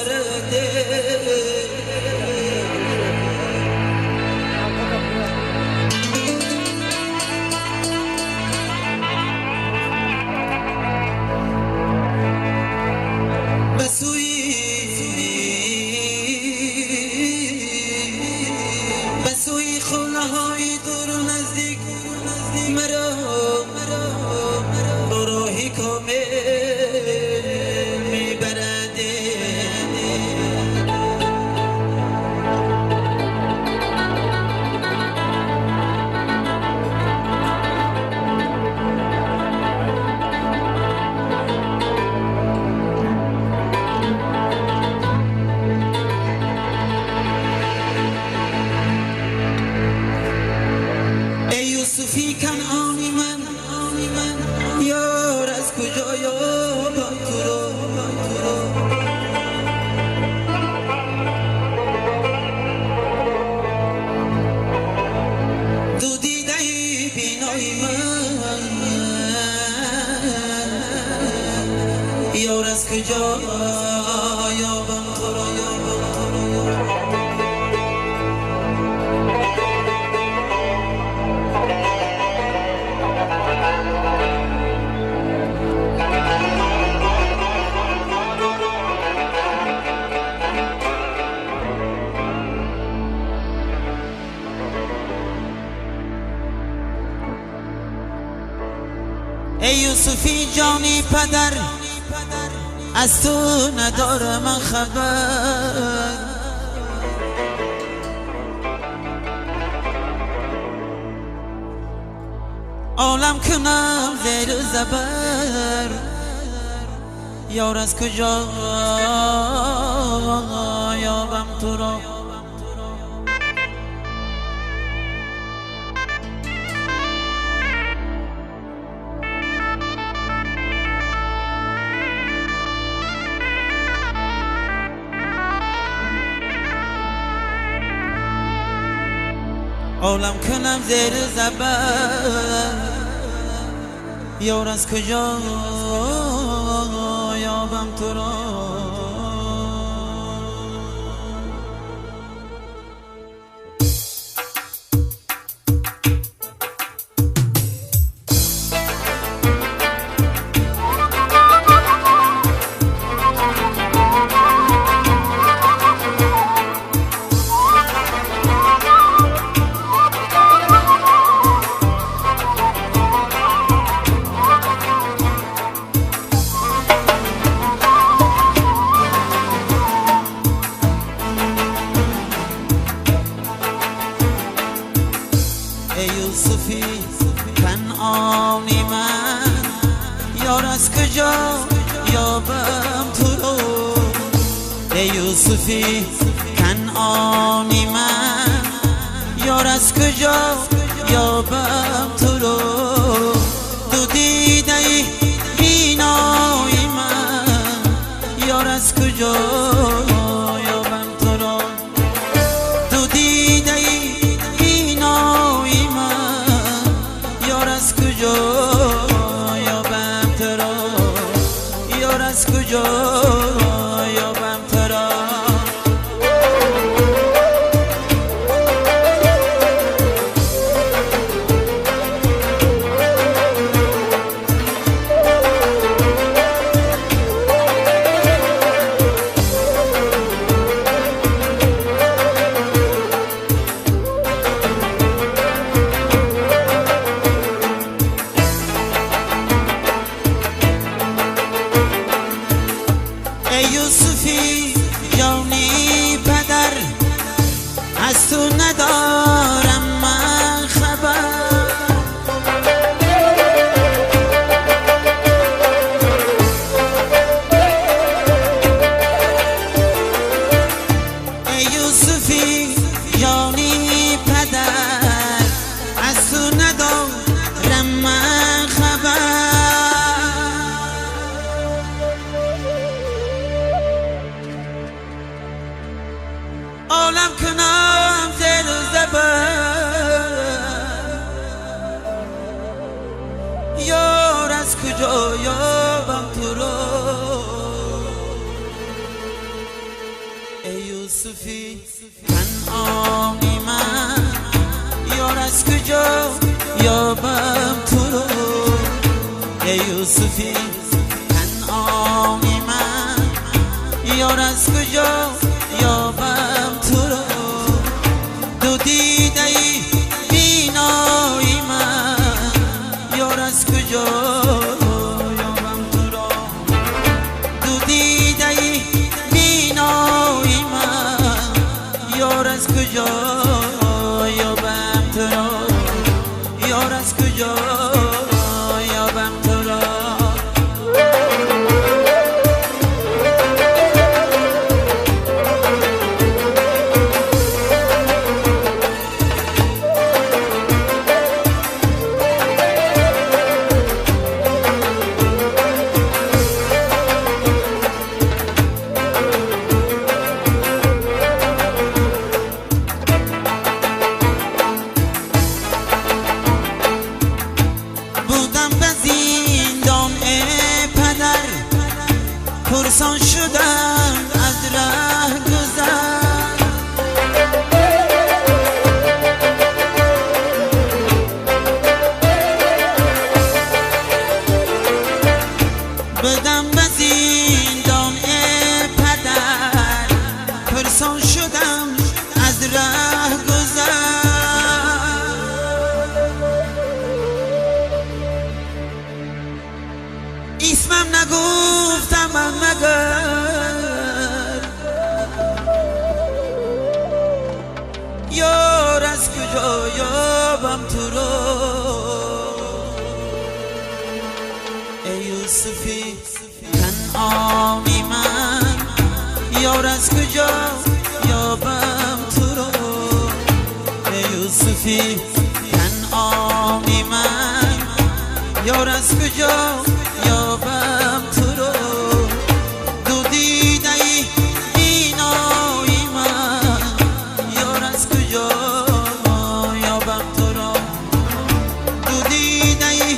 برده بسوی خونه های دور و نزدیک مرا با راهی کامل میبرده یوسفی کنعانی من یار از کجا یابم تو رو دو دیده بینای من یار از کجا یابم تو رو ای یوسفی جانی پدر از تو ندارم من خبر عالم کنم زیر و زبر یار از کجا یابم تو را عالم کنم زیر زبر یار از کجا یابم تو را ای یوسفی کنعانی من یار از کجا یابم تو رو ای یوسفی کنعانی من یار از کجا یابم تو رو دو دیده بینای من یار از کجا یابم تو رو دو دیده بینای من یار از کجا یابم تو را یار از کجا یابم تو را ای یوسفی جانی پدر از تو ندارم من خبر ای یوسفی جانی پدر از تو ندارم من خبر عالم کنم زیر و زبر یار از کجا یابم تو رو یوسفی کنعانی من، یار از کجا یابم تو رو؟ یوسفی کنعانی من، یار از کجا یابم تو رو؟ دو دیده ای بینایی من، یار از کجا یابم تو رو؟ دو دیده ای بینایی من، یار از کجا یابم تو رو؟ یار از کجا یابم تو رو؟ پرسان شدم از ره گذر، بدم به زندان پدر، پرسان شدم از ره گذر. اسمم نگفتم من مگر، یار از کجا یابم تو رو؟ ای یوسفی کنعانی من، یار از کجا یابم تو رو؟ ای یوسفی کنعانی من، یار از کجا یابم تو رو؟ دو دیده ای بینایی من، یار از کجا یابم تو رو؟ دو دیده ای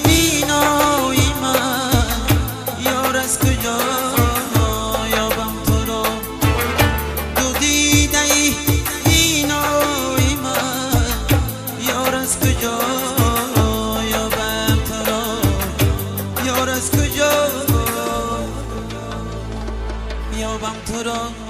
بینایی من، یار از کجا یابم تو رو؟ دو دیده ای بینایی من، یار از کجا یابم تو رو؟ یار از کجا یابم تو رو؟